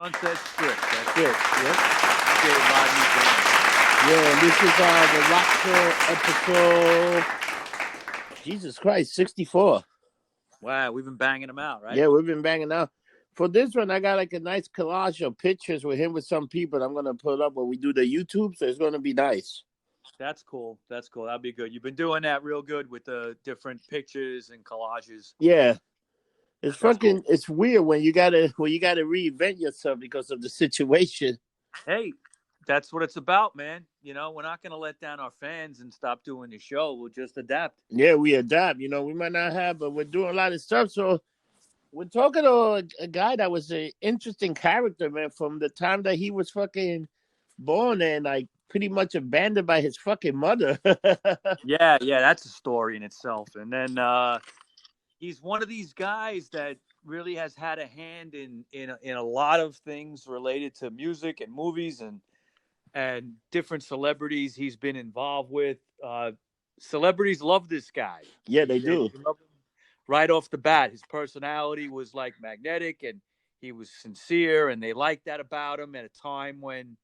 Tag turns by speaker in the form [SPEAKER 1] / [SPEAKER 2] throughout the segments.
[SPEAKER 1] Sunset Strip. That's
[SPEAKER 2] Strip. Yep.
[SPEAKER 1] DJ Rodney Bingenheimer.
[SPEAKER 2] Yeah, and this is the Rockshow episode. Jesus Christ, 64.
[SPEAKER 1] Wow, we've been banging them out, right?
[SPEAKER 2] Yeah, we've been banging out. For this one, I got like a nice collage of pictures with him with some people. I'm gonna put up when we do the YouTube, so it's gonna be nice.
[SPEAKER 1] That's cool. That's cool. That'll be good. You've been doing that real good with the different pictures and collages.
[SPEAKER 2] Yeah. It's
[SPEAKER 1] That's
[SPEAKER 2] fucking.
[SPEAKER 1] cool.
[SPEAKER 2] It's weird when you gotta reinvent yourself because of the situation.
[SPEAKER 1] Hey, that's what it's about, man. You know, we're not going to let down our fans and stop doing the show. We'll just adapt.
[SPEAKER 2] Yeah, we adapt. You know, we might not have, but we're doing a lot of stuff. So we're talking to a guy that was an interesting character, man, from the time that he was fucking born and like pretty much abandoned by his fucking mother.
[SPEAKER 1] Yeah, that's a story in itself. And then he's one of these guys that really has had a hand in a lot of things related to music and movies and different celebrities he's been involved with. Celebrities love this guy.
[SPEAKER 2] Yeah, they do.
[SPEAKER 1] Love him right off the bat. His personality was like magnetic, and he was sincere, and they liked that about him at a time when,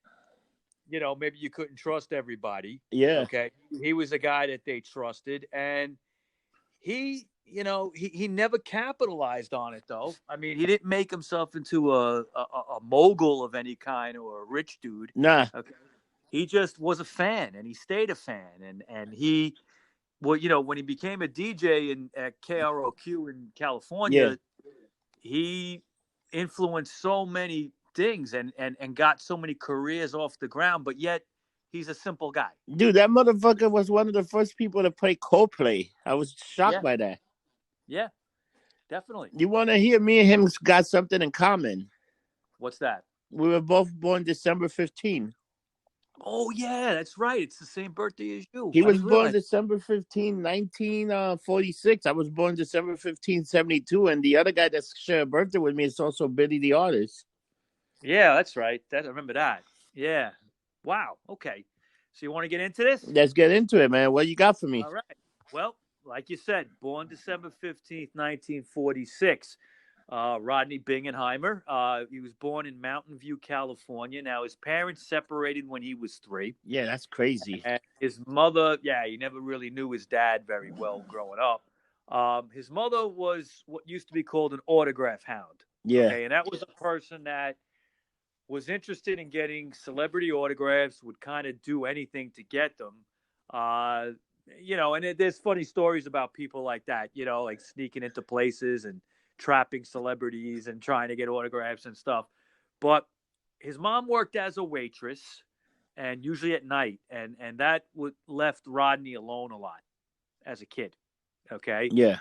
[SPEAKER 1] you know, maybe you couldn't trust everybody.
[SPEAKER 2] Yeah.
[SPEAKER 1] Okay. He was a guy that they trusted, and he never capitalized on it, though. I mean, he didn't make himself into a mogul of any kind or a rich dude.
[SPEAKER 2] Nah.
[SPEAKER 1] Okay. He just was a fan, and he stayed a fan, and he, well, you know, when he became a DJ at KROQ in California, he influenced so many things and got so many careers off the ground, but yet he's a simple guy.
[SPEAKER 2] Dude, that motherfucker was one of the first people to play Coldplay. I was shocked by that.
[SPEAKER 1] Yeah, definitely.
[SPEAKER 2] You want to hear me and him got something in common?
[SPEAKER 1] What's that?
[SPEAKER 2] We were both born December 15.
[SPEAKER 1] Oh, yeah, that's right. It's the same birthday as you.
[SPEAKER 2] He was born December 15, 1946. I was born December 15, 72. And the other guy that shared a birthday with me is also Billy the Artist.
[SPEAKER 1] Yeah, that's right. I remember that. Yeah. Wow. Okay. So you want to get into this?
[SPEAKER 2] Let's get into it, man. What you got for me?
[SPEAKER 1] All right. Well, like you said, born December 15th, 1946. Rodney Bingenheimer. He was born in Mountain View, California. Now, his parents separated when he was 3.
[SPEAKER 2] Yeah, that's crazy.
[SPEAKER 1] And his mother, he never really knew his dad very well growing up. His mother was what used to be called an autograph hound.
[SPEAKER 2] Yeah.
[SPEAKER 1] Okay? And that was a person that was interested in getting celebrity autographs, would kind of do anything to get them. You know, and there's funny stories about people like that, you know, like sneaking into places and trapping celebrities and trying to get autographs and stuff. But his mom worked as a waitress, and usually at night, and that left Rodney alone a lot as a kid. Okay.
[SPEAKER 2] Yeah.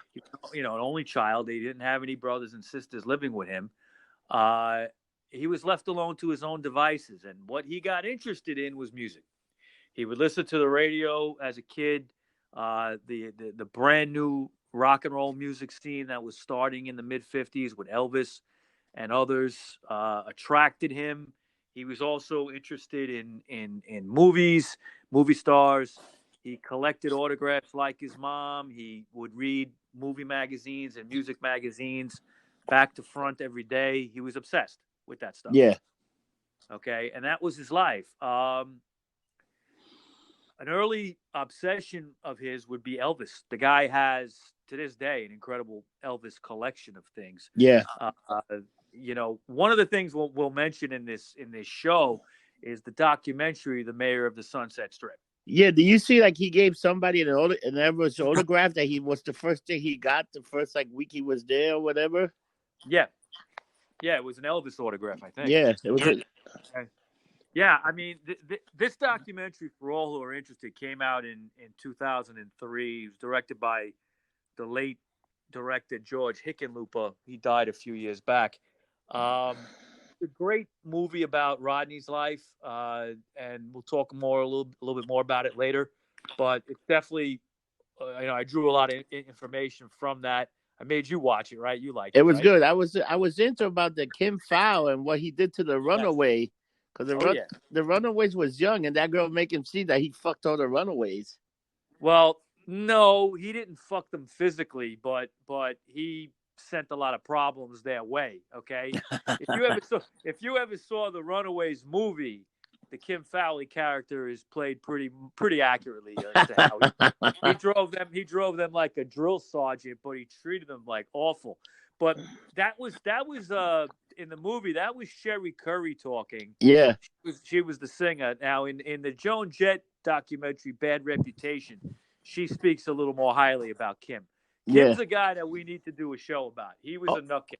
[SPEAKER 1] You know, an only child. He didn't have any brothers and sisters living with him. He was left alone to his own devices, and what he got interested in was music. He would listen to the radio as a kid. The brand new rock and roll music scene that was starting in the mid-50s with Elvis and others attracted him. He was also interested in movies, movie stars. He collected autographs like his mom. He would read movie magazines and music magazines back to front every day. He was obsessed with that stuff.
[SPEAKER 2] Yeah.
[SPEAKER 1] Okay, and that was his life. An early obsession of his would be Elvis. The guy has, to this day, an incredible Elvis collection of things.
[SPEAKER 2] Yeah.
[SPEAKER 1] You know, one of the things we'll mention in this show is the documentary, The Mayor of the Sunset Strip.
[SPEAKER 2] Yeah, do you see like he gave somebody an Elvis autograph that he was the first thing he got the first like week he was there or whatever?
[SPEAKER 1] Yeah. Yeah, it was an Elvis autograph, I think.
[SPEAKER 2] Yeah, it was.
[SPEAKER 1] Yeah, I mean, this documentary, for all who are interested, came out in 2003. It was directed by the late director George Hickenlooper. He died a few years back. A great movie about Rodney's life, and we'll talk a little bit more about it later. But it's definitely, you know, I drew a lot of information from that. I made you watch it, right? You liked it.
[SPEAKER 2] It was
[SPEAKER 1] right?
[SPEAKER 2] good. I was into about the Kim Fowl and what he did to the Runaway, because the Runaways was young, and that girl make him see that he fucked all the Runaways.
[SPEAKER 1] Well, no, he didn't fuck them physically, but he sent a lot of problems their way. Okay, if you ever saw the Runaways movie, the Kim Fowley character is played pretty accurately as to how he drove them like a drill sergeant, but he treated them like awful. But that was in the movie, that was Sherry Curry talking.
[SPEAKER 2] Yeah.
[SPEAKER 1] She was the singer. Now in the Joan Jett documentary Bad Reputation, she speaks a little more highly about Kim. Kim's a guy that we need to do a show about. He was a nutcase.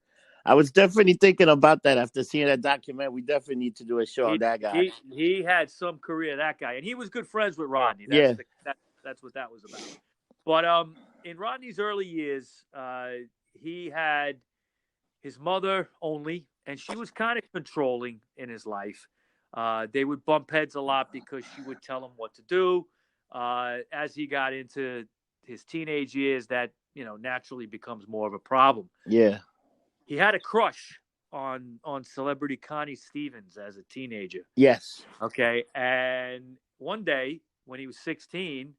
[SPEAKER 2] I was definitely thinking about that after seeing that document. We definitely need to do a show on that guy.
[SPEAKER 1] He had some career, that guy, and he was good friends with Rodney. That's what that was about. But in Rodney's early years, he had his mother only, and she was kind of controlling in his life. They would bump heads a lot because she would tell him what to do. As he got into his teenage years, that naturally becomes more of a problem.
[SPEAKER 2] Yeah.
[SPEAKER 1] He had a crush on celebrity Connie Stevens as a teenager.
[SPEAKER 2] Yes.
[SPEAKER 1] Okay. And one day when he was 16,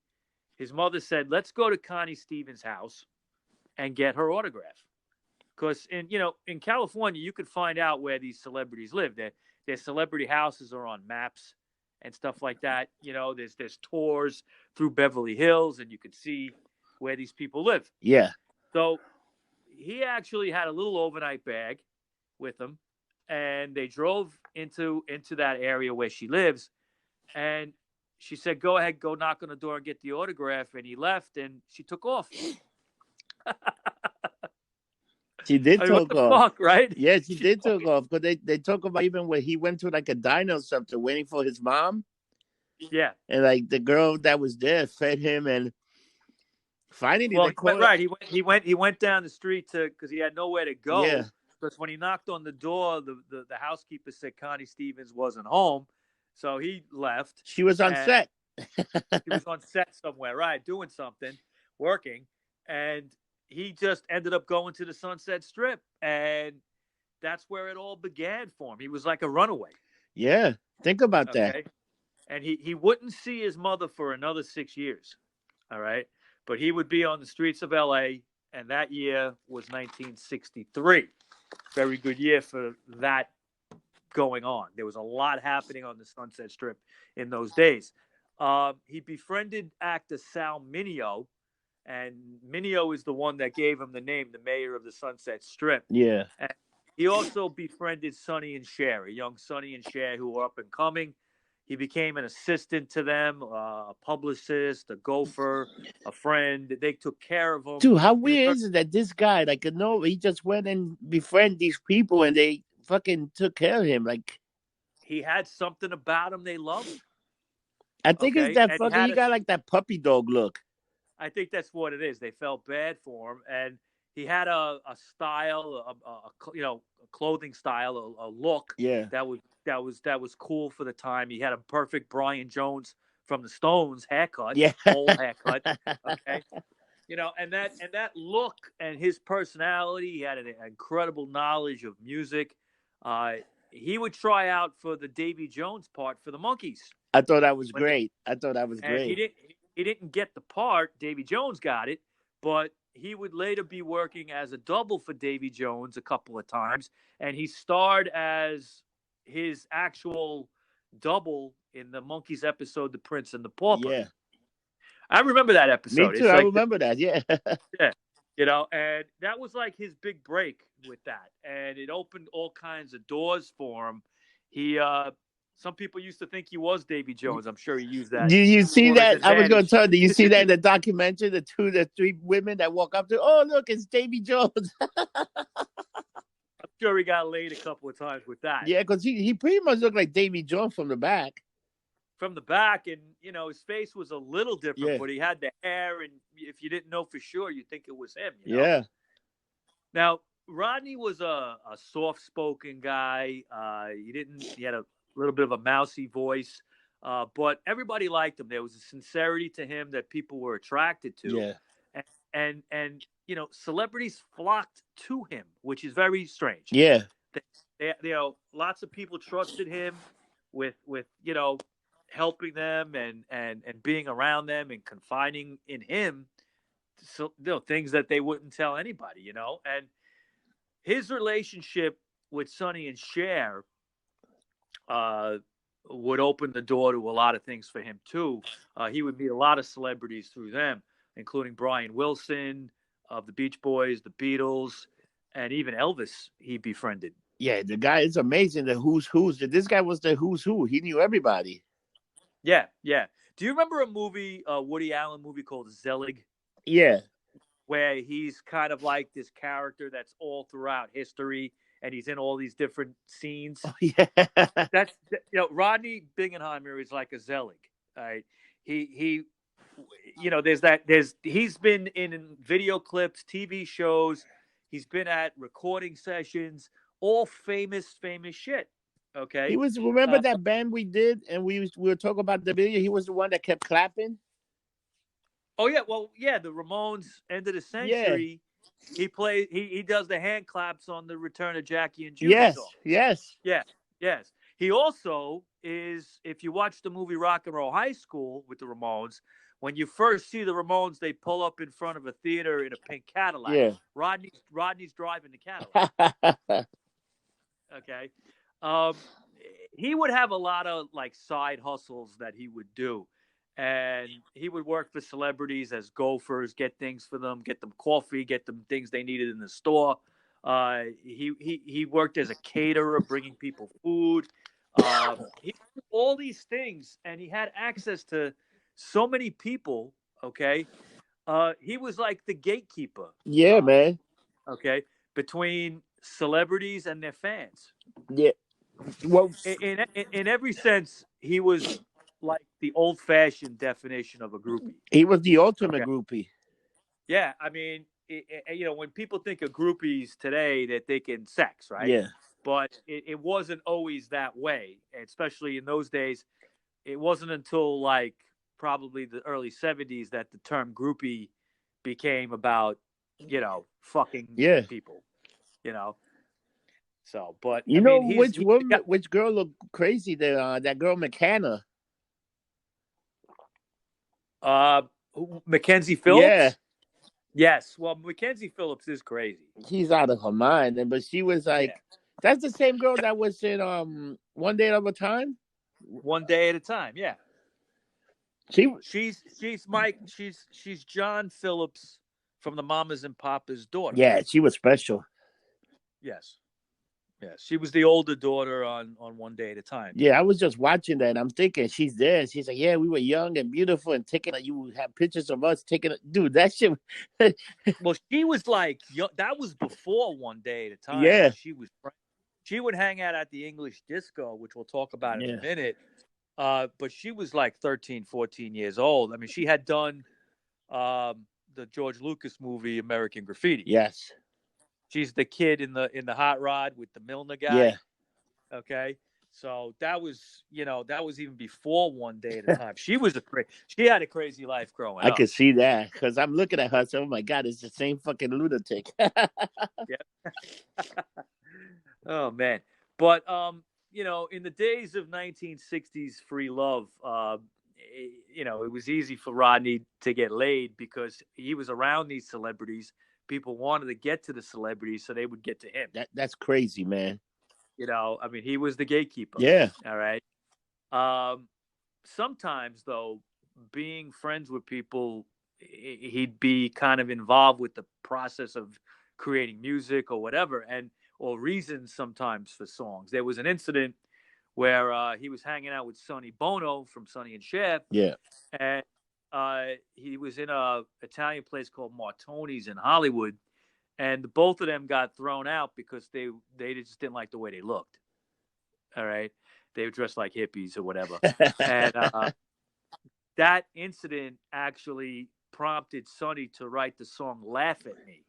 [SPEAKER 1] his mother said, "Let's go to Connie Stevens' house and get her autograph." Because in California, you could find out where these celebrities live. Their celebrity houses are on maps and stuff like that. There's tours through Beverly Hills, and you could see where these people live.
[SPEAKER 2] Yeah.
[SPEAKER 1] So he actually had a little overnight bag with him, and they drove into that area where she lives. And she said, "Go ahead, go knock on the door and get the autograph." And he left, and she took off.
[SPEAKER 2] She did talk off,
[SPEAKER 1] fuck, right?
[SPEAKER 2] Yeah, she did talk off. But they talk about even when he went to like a diner or something, waiting for his mom.
[SPEAKER 1] Yeah,
[SPEAKER 2] and like the girl that was there fed him, and finally
[SPEAKER 1] he went down the street because he had nowhere to go.
[SPEAKER 2] Yeah.
[SPEAKER 1] Because when he knocked on the door, the housekeeper said Connie Stevens wasn't home, so he left.
[SPEAKER 2] She was on set.
[SPEAKER 1] He was on set somewhere, right, doing something, working, and he just ended up going to the Sunset Strip, and that's where it all began for him. He was like a runaway.
[SPEAKER 2] Yeah, think about that.
[SPEAKER 1] And he wouldn't see his mother for another 6 years, all right? But he would be on the streets of L.A., and that year was 1963. Very good year for that going on. There was a lot happening on the Sunset Strip in those days. He befriended actor Sal Mineo, and Mineo is the one that gave him the name, the mayor of the Sunset Strip.
[SPEAKER 2] Yeah.
[SPEAKER 1] And he also befriended Sonny and Cher, a young Sonny and Cher who were up and coming. He became an assistant to them, a publicist, a gopher, a friend. They took care of him.
[SPEAKER 2] Dude, how weird is it that this guy, he just went and befriended these people and they fucking took care of him? Like,
[SPEAKER 1] he had something about him they loved.
[SPEAKER 2] I think it's that he got like that puppy dog look.
[SPEAKER 1] I think that's what it is. They felt bad for him, and he had a style, a clothing style, a look.
[SPEAKER 2] Yeah.
[SPEAKER 1] That was cool for the time. He had a perfect Brian Jones from the Stones haircut.
[SPEAKER 2] Yeah.
[SPEAKER 1] Old haircut. Okay. And that look and his personality, he had an incredible knowledge of music. He would try out for the Davy Jones part for the Monkees.
[SPEAKER 2] I thought that was great.
[SPEAKER 1] He didn't get the part. Davy Jones got it, but he would later be working as a double for Davy Jones a couple of times, and he starred as his actual double in the Monkees episode, The Prince and the Pauper.
[SPEAKER 2] Yeah.
[SPEAKER 1] I remember that episode.
[SPEAKER 2] Me too. I remember that. Yeah.
[SPEAKER 1] Yeah. And that was like his big break with that. And it opened all kinds of doors for him. Some people used to think he was Davy Jones. I'm sure he used that.
[SPEAKER 2] Do you see that? I was going to tell you. Do you see that in the documentary? The three women that walk up to, oh, look, it's Davy Jones.
[SPEAKER 1] I'm sure he got laid a couple of times with that.
[SPEAKER 2] Yeah, because he pretty much looked like Davy Jones from the back.
[SPEAKER 1] From the back, and his face was a little different, but he had the hair, and if you didn't know for sure, you'd think it was him.
[SPEAKER 2] Yeah.
[SPEAKER 1] Now, Rodney was a soft-spoken guy. He had a little bit of a mousy voice, but everybody liked him. There was a sincerity to him that people were attracted to.
[SPEAKER 2] Yeah.
[SPEAKER 1] And celebrities flocked to him, which is very strange.
[SPEAKER 2] Yeah.
[SPEAKER 1] Lots of people trusted him with helping them and being around them and confiding in him, so things that they wouldn't tell anybody, and his relationship with Sonny and Cher would open the door to a lot of things for him too. He would meet a lot of celebrities through them, including Brian Wilson of the Beach Boys, the Beatles, and even Elvis he befriended.
[SPEAKER 2] Yeah, the guy is amazing. The who's. This guy was the who's who. He knew everybody.
[SPEAKER 1] Yeah, yeah. Do you remember a movie, a Woody Allen movie called Zelig?
[SPEAKER 2] Yeah.
[SPEAKER 1] Where he's kind of like this character that's all throughout history, and he's in all these different scenes.
[SPEAKER 2] Oh, yeah.
[SPEAKER 1] That's Rodney Bingenheimer is like a Zelig. Right? He he's been in video clips, TV shows. He's been at recording sessions, all famous shit. Okay.
[SPEAKER 2] He was. Remember that band we did, and we were talking about the video. He was the one that kept clapping.
[SPEAKER 1] Oh yeah, well yeah, the Ramones, end of the century. Yeah. He does the hand claps on the Return of Jackie and Judy song.
[SPEAKER 2] Yes.
[SPEAKER 1] Yes. He also is, if you watch the movie Rock and Roll High School with the Ramones, when you first see the Ramones, they pull up in front of a theater in a pink Cadillac.
[SPEAKER 2] Yeah.
[SPEAKER 1] Rodney's driving the Cadillac. Okay. He would have a lot of like side hustles that he would do. And he would work for celebrities as gophers, get things for them, get them coffee, get them things they needed in the store. He worked as a caterer, bringing people food. He did all these things, and he had access to so many people. Okay, he was like the gatekeeper.
[SPEAKER 2] Yeah, man.
[SPEAKER 1] Okay, between celebrities and their fans.
[SPEAKER 2] Yeah. Well,
[SPEAKER 1] in every sense, he was like the old-fashioned definition of a groupie.
[SPEAKER 2] He was the ultimate groupie.
[SPEAKER 1] Yeah, I mean, when people think of groupies today, they're thinking sex, right?
[SPEAKER 2] Yeah.
[SPEAKER 1] But it wasn't always that way, especially in those days. It wasn't until like probably the early 70s that the term groupie became about, fucking people, So, but
[SPEAKER 2] which girl looked crazy? That girl McKenna.
[SPEAKER 1] Mackenzie Phillips.
[SPEAKER 2] Yeah.
[SPEAKER 1] Yes. Well, Mackenzie Phillips is crazy.
[SPEAKER 2] She's out of her mind, but she was like, that's the same girl that was in One Day at a Time.
[SPEAKER 1] One Day at a Time. Yeah. She's John Phillips from the Mamas and Papas daughter.
[SPEAKER 2] Yeah, she was special.
[SPEAKER 1] Yes. Yes, she was the older daughter on One Day at a Time.
[SPEAKER 2] Yeah, I was just watching that, and I'm thinking she's there. She's like, yeah, we were young and beautiful, and you have pictures of us taking it. Dude, that shit.
[SPEAKER 1] Well, she was like, that was before One Day at a Time.
[SPEAKER 2] Yeah.
[SPEAKER 1] She would hang out at the English Disco, which we'll talk about in a minute. But she was like 13, 14 years old. I mean, she had done the George Lucas movie American Graffiti.
[SPEAKER 2] Yes.
[SPEAKER 1] She's the kid in the hot rod with the Milner guy.
[SPEAKER 2] Yeah.
[SPEAKER 1] Okay. So that was even before One Day at a Time. She had a crazy life growing up.
[SPEAKER 2] I could see that because I'm looking at her. So, oh my God, it's the same fucking lunatic.
[SPEAKER 1] Yeah. Oh man. But in the days of 1960s free love, it was easy for Rodney to get laid because he was around these celebrities. People wanted to get to the celebrities so they would get to him.
[SPEAKER 2] That's crazy, man.
[SPEAKER 1] I mean, he was the gatekeeper.
[SPEAKER 2] Yeah.
[SPEAKER 1] All right. Sometimes, though, being friends with people, he'd be kind of involved with the process of creating music or whatever, or reasons sometimes for songs. There was an incident where he was hanging out with Sonny Bono from Sonny and Cher.
[SPEAKER 2] Yeah.
[SPEAKER 1] And he was in a Italian place called Martoni's in Hollywood, and both of them got thrown out because they just didn't like the way they looked. All right, they were dressed like hippies or whatever, and that incident actually prompted Sonny to write the song "Laugh at Me,"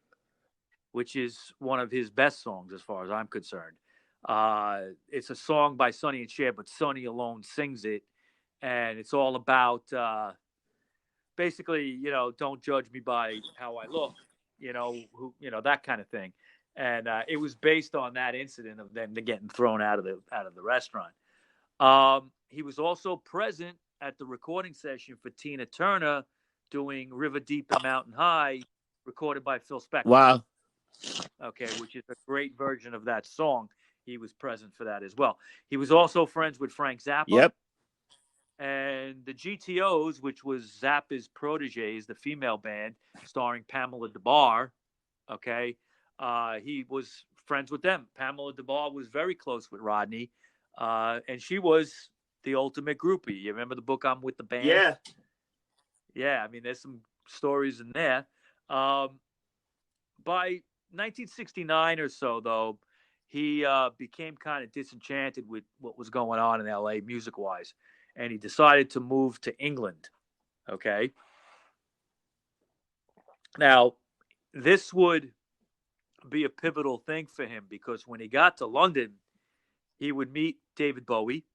[SPEAKER 1] which is one of his best songs as far as I'm concerned. It's a song by Sonny and Cher, but Sonny alone sings it, and it's all about. Basically, don't judge me by how I look, that kind of thing. And it was based on that incident of them getting thrown out of the restaurant. He was also present at the recording session for Tina Turner doing River Deep and Mountain High, recorded by Phil Spector.
[SPEAKER 2] Wow.
[SPEAKER 1] okay, which is a great version of that song. He was present for that as well. He was also friends with Frank Zappa.
[SPEAKER 2] Yep.
[SPEAKER 1] And the GTOs, which was Zappa's proteges, the female band starring Pamela DeBar, okay, he was friends with them. Pamela DeBar was very close with Rodney, and she was the ultimate groupie. You remember the book I'm with the band?
[SPEAKER 2] Yeah.
[SPEAKER 1] Yeah, I mean, there's some stories in there. By 1969 or so, though, he became kind of disenchanted with what was going on in LA music wise, and he decided to move to England. Okay. Now, this would be a pivotal thing for him because when he got to London, he would meet David Bowie.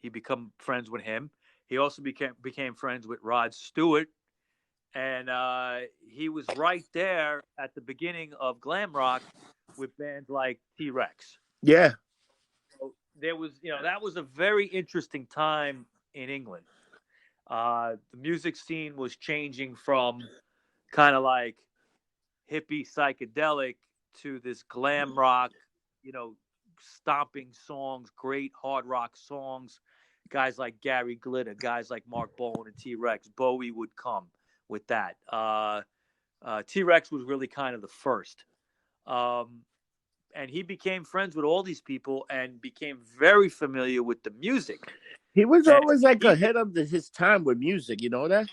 [SPEAKER 1] He become friends with him. He also became friends with Rod Stewart, and he was right there at the beginning of glam rock with bands like T-Rex.
[SPEAKER 2] Yeah.
[SPEAKER 1] So there was, that was a very interesting time in England. The music scene was changing from kind of like hippie psychedelic to this glam rock, stomping songs, great hard rock songs. Guys like Gary Glitter, guys like Mark Bolan and T-Rex. Bowie would come with that. T-Rex was really kind of the first. And he became friends with all these people and became very familiar with the music.
[SPEAKER 2] He was
[SPEAKER 1] And
[SPEAKER 2] always like ahead of his time with music, you know that?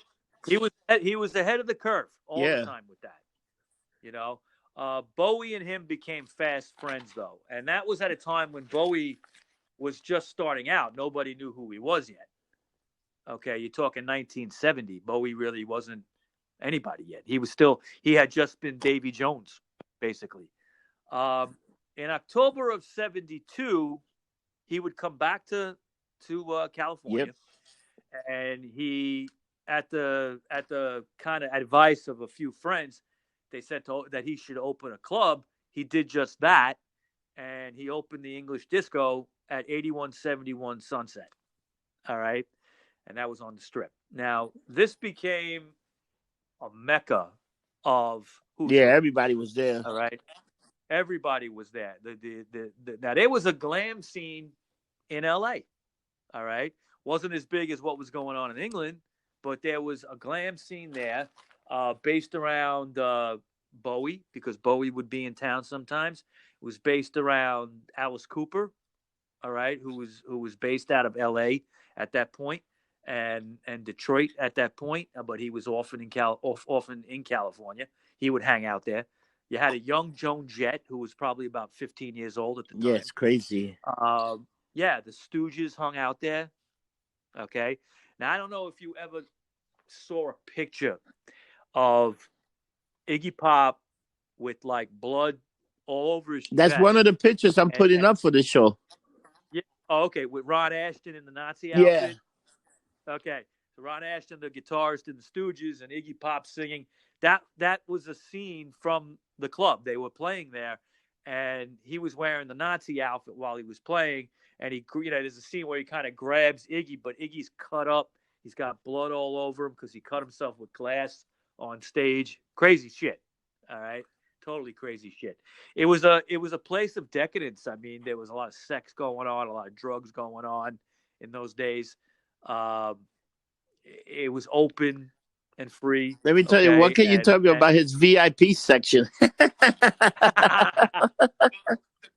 [SPEAKER 1] He was ahead of the curve all the time with that. Bowie and him became fast friends though, and that was at a time when Bowie was just starting out. Nobody knew who he was yet. Okay, you're talking 1970. Bowie really wasn't anybody yet. He had just been Davy Jones, basically. In October of '72, he would come back to California, and he, at the kind of advice of a few friends, they said that he should open a club. He did just that, and he opened the English Disco at 8171 Sunset. All right, and that was on the Strip. Now, this became a mecca of Hoosier.
[SPEAKER 2] Yeah, everybody was there.
[SPEAKER 1] All right, everybody was there. Now there was a glam scene in LA. All right, wasn't as big as what was going on in England, but there was a glam scene there, based around Bowie, because Bowie would be in town sometimes. It was based around Alice Cooper, all right, who was based out of L.A. at that point, and Detroit at that point, but he was often in California. He would hang out there. You had a young Joan Jett, who was probably about 15 years old at the time.
[SPEAKER 2] Yeah, it's crazy.
[SPEAKER 1] Yeah, the Stooges hung out there. Okay. Now, I don't know if you ever saw a picture of Iggy Pop with like blood all over his
[SPEAKER 2] That's
[SPEAKER 1] chest.
[SPEAKER 2] one of the pictures I'm putting up for the show.
[SPEAKER 1] Yeah. Oh, okay. With Ron Ashton in the Nazi outfit. Yeah. Okay. So Ron Ashton, the guitarist in the Stooges, and Iggy Pop singing. That was a scene from the club. They were playing there, and he was wearing the Nazi outfit while he was playing. And there's a scene where he kind of grabs Iggy, but Iggy's cut up. He's got blood all over him because he cut himself with glass on stage. Crazy shit. All right. Totally crazy shit. It was a place of decadence. I mean, there was a lot of sex going on, a lot of drugs going on in those days. It was open and free.
[SPEAKER 2] Let me tell you, what can you tell me about his VIP section?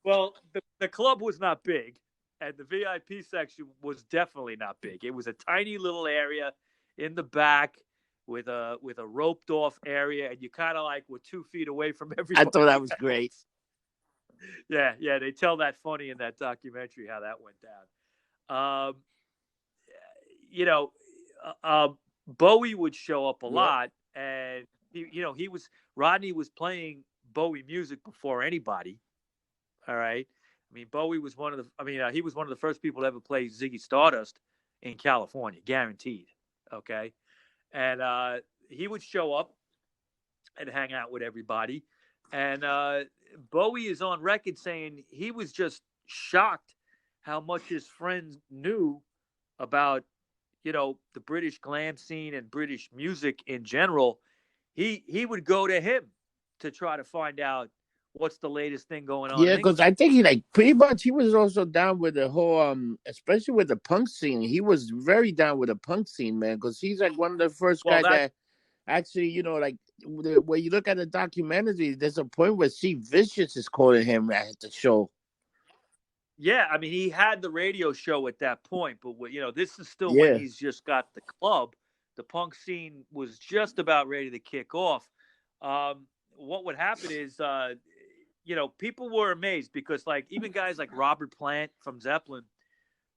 [SPEAKER 1] Well, the club was not big, and the VIP section was definitely not big. It was a tiny little area in the back with a roped off area, and you kind of like were 2 feet away from everybody.
[SPEAKER 2] I thought that was great.
[SPEAKER 1] Yeah, they tell that funny in that documentary how that went down. Bowie would show up a lot, and Rodney was playing Bowie music before anybody. All right. I mean, Bowie was he was one of the first people to ever play Ziggy Stardust in California, guaranteed. Okay. And he would show up and hang out with everybody. And Bowie is on record saying he was just shocked how much his friends knew about, the British glam scene and British music in general. He would go to him to try to find out what's the latest thing going on
[SPEAKER 2] Yeah,
[SPEAKER 1] in
[SPEAKER 2] because
[SPEAKER 1] England.
[SPEAKER 2] I think he like pretty much he was also down with the whole especially with the punk scene. He was very down with the punk scene, man, because he's like one of the first
[SPEAKER 1] Well,
[SPEAKER 2] guys
[SPEAKER 1] that
[SPEAKER 2] that actually, like when you look at the documentary, there's a point where Steve Vicious is calling him at the show.
[SPEAKER 1] Yeah, I mean, he had the radio show at that point, but this is still when
[SPEAKER 2] Yeah,
[SPEAKER 1] he's just got the club. The punk scene was just about ready to kick off. What would happen is, people were amazed because, like, even guys like Robert Plant from Zeppelin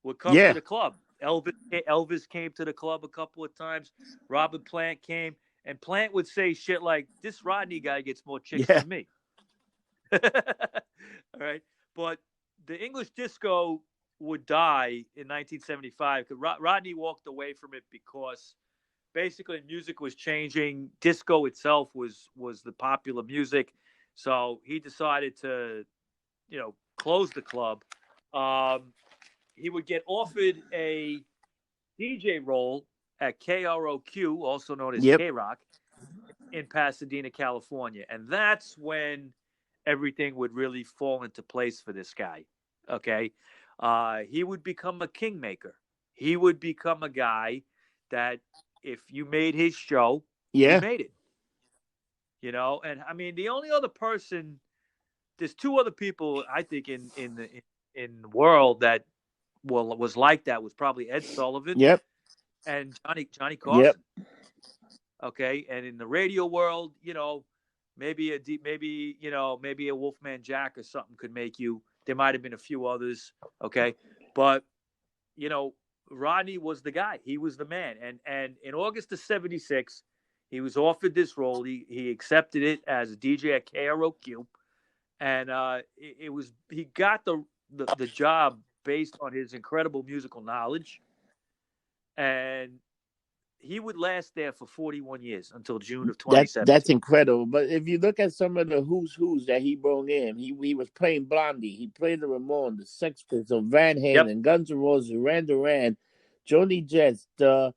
[SPEAKER 1] would come to
[SPEAKER 2] yeah,
[SPEAKER 1] the club. Elvis came to the club a couple of times. Robert Plant came, and Plant would say shit like, "This Rodney guy gets more chicks
[SPEAKER 2] yeah,
[SPEAKER 1] than me." All right, but the English disco would die in 1975 because Rodney walked away from it because basically music was changing. Disco itself was the popular music, so he decided to close the club. He would get offered a DJ role at KROQ, also known as
[SPEAKER 2] yep.
[SPEAKER 1] K Rock, in Pasadena, California, and that's when everything would really fall into place for this guy. Okay, he would become a kingmaker. He would become a guy that if you made his show, he
[SPEAKER 2] Yeah,
[SPEAKER 1] made it. And I mean, the only other person, there's two other people I think in the world that was like that was probably Ed Sullivan
[SPEAKER 2] yep,
[SPEAKER 1] and Johnny
[SPEAKER 2] yep.
[SPEAKER 1] Carson. Okay, and in the radio world, maybe maybe a Wolfman Jack or something could make you. There might have been a few others. Okay, but you know, Rodney was the guy. He was the man. And in August of '76, he was offered this role. He accepted it as a DJ at KROQ, and it was he got the job based on his incredible musical knowledge, and he would last there for 41 years until June of
[SPEAKER 2] That's
[SPEAKER 1] 2017.
[SPEAKER 2] incredible. But if you look at some of the who's that he brought in, he was playing Blondie, he played the Ramones, the Sex Pistols, Van
[SPEAKER 1] Yep.
[SPEAKER 2] Halen, Guns N' Roses, Duran Duran, Joni Jets, the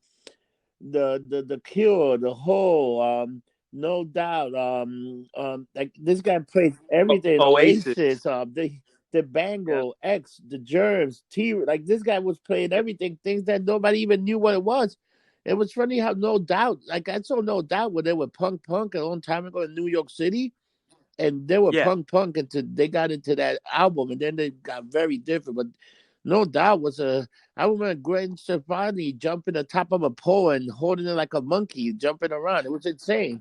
[SPEAKER 2] Cure, the Whole, no doubt, like this guy played everything.
[SPEAKER 1] Oasis.
[SPEAKER 2] Oasis, the
[SPEAKER 1] Yep.
[SPEAKER 2] Bangle, X, the Germs, like this guy was playing
[SPEAKER 1] Yep.
[SPEAKER 2] everything, things that nobody even knew what it was. It was funny how No Doubt, like I saw No Doubt when they were punk a long time ago in New York City, and they were
[SPEAKER 1] Yeah.
[SPEAKER 2] punk until they got into that album, and then they got very different. But No Doubt was a. I remember Gwen Stefani jumping on top of a pole and holding it like a monkey, jumping around. It was insane.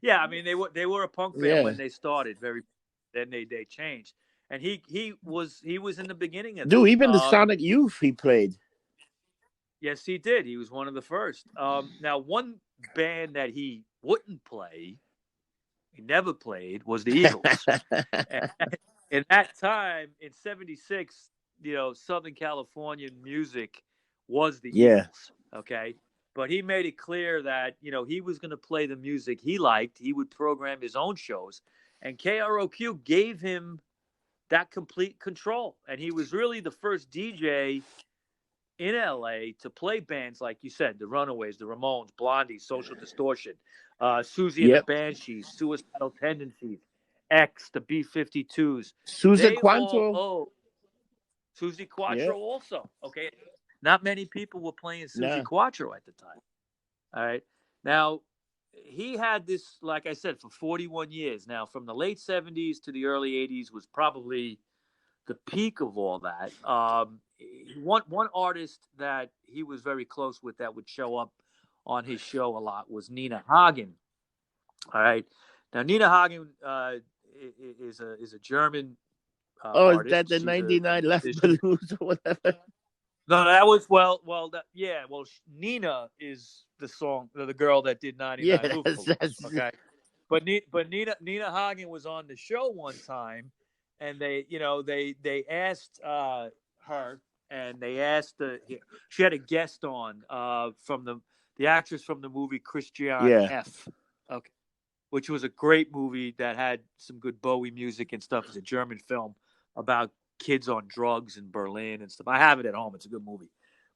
[SPEAKER 1] Yeah, I mean they were a punk band
[SPEAKER 2] Yeah,
[SPEAKER 1] when they started. Then they changed, and he was in the beginning of
[SPEAKER 2] dude.
[SPEAKER 1] that.
[SPEAKER 2] Even the Sonic Youth he played.
[SPEAKER 1] Yes, he did. He was one of the first. Now one band that he wouldn't play, he never played, was the Eagles. And in that time, in '76, Southern Californian music was the
[SPEAKER 2] Yeah.
[SPEAKER 1] Eagles. Okay. But he made it clear that, he was going to play the music he liked. He would program his own shows. And KROQ gave him that complete control. And he was really the first DJ in LA to play bands like you said, the Runaways, the Ramones, Blondie, Social Distortion, Susie and the
[SPEAKER 2] Yep.
[SPEAKER 1] Banshees, Suicidal Tendencies, X, the B-52s.
[SPEAKER 2] Susan
[SPEAKER 1] They all
[SPEAKER 2] Quanto.
[SPEAKER 1] owe Susie
[SPEAKER 2] Yep.
[SPEAKER 1] Quattro also. Okay. Not many people were playing Susie
[SPEAKER 2] Nah.
[SPEAKER 1] Quattro at the time. All right. Now, he had this, like I said, for 41 years. Now, from the late 70s to the early 80s was probably the peak of all that. One artist that he was very close with that would show up on his show a lot was Nina Hagen. All right. Now, Nina Hagen is a German
[SPEAKER 2] Oh, is that
[SPEAKER 1] artist.
[SPEAKER 2] the
[SPEAKER 1] She's a
[SPEAKER 2] '99 Left
[SPEAKER 1] musician.
[SPEAKER 2] Balloons or whatever?
[SPEAKER 1] No, that was yeah. Well, Nina is the song, the girl that did
[SPEAKER 2] Yeah,
[SPEAKER 1] 99 Luftballons.
[SPEAKER 2] that's
[SPEAKER 1] Okay, but Nina Hagen was on the show one time, and they asked her, and they asked she had a guest on from the actress from the movie Christian
[SPEAKER 2] yeah.
[SPEAKER 1] F. Okay, which was a great movie that had some good Bowie music and stuff. It's a German film about kids on drugs in Berlin and stuff. I have it at home. It's a good movie.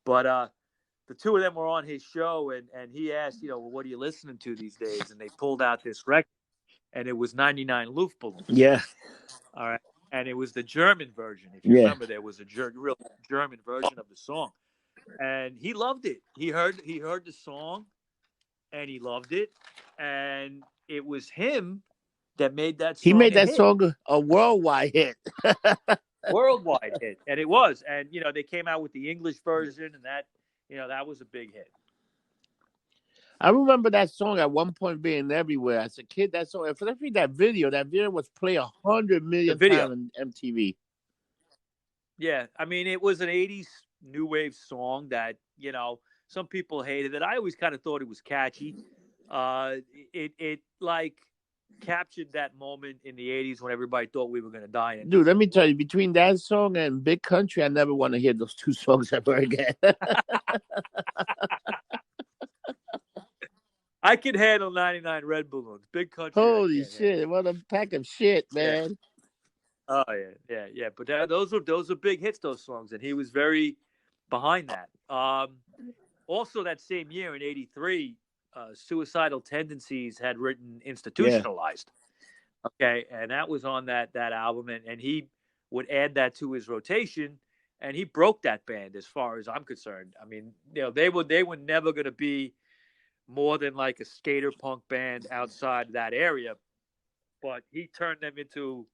[SPEAKER 1] But the two of them were on his show, and he asked, well, what are you listening to these days? And they pulled out this record, and it was 99 Luftballons.
[SPEAKER 2] Yeah.
[SPEAKER 1] All right. And it was the German version. If you
[SPEAKER 2] Yeah.
[SPEAKER 1] remember, there was a real German version of the song. And he loved it. He heard the song and he loved it. And it was him that made that
[SPEAKER 2] He
[SPEAKER 1] song
[SPEAKER 2] made
[SPEAKER 1] a
[SPEAKER 2] that
[SPEAKER 1] hit.
[SPEAKER 2] song a worldwide hit.
[SPEAKER 1] Worldwide hit. And it was. And they came out with the English version, and that that was a big hit.
[SPEAKER 2] I remember that song at one point being everywhere. As a kid, that song, especially that video was played 100 million times on MTV.
[SPEAKER 1] Yeah, I mean, it was an 80s new wave song that, some people hated it. I always kind of thought it was catchy. It like captured that moment in the 80s when everybody thought we were going to die. And
[SPEAKER 2] dude, let me tell you, between that song and Big Country, I never want to hear those two songs ever again.
[SPEAKER 1] I could handle 99 Red Balloons. Big Country.
[SPEAKER 2] Holy shit, what a pack of shit, man.
[SPEAKER 1] Yeah. Oh yeah. But those are big hits, those songs, and he was very behind that. Also, that same year in '83, Suicidal Tendencies had written Institutionalized. Yeah. Okay, and that was on that album, and he would add that to his rotation, and he broke that band as far as I'm concerned. I mean, they were never going to be more than like a skater punk band outside that area, but he turned them into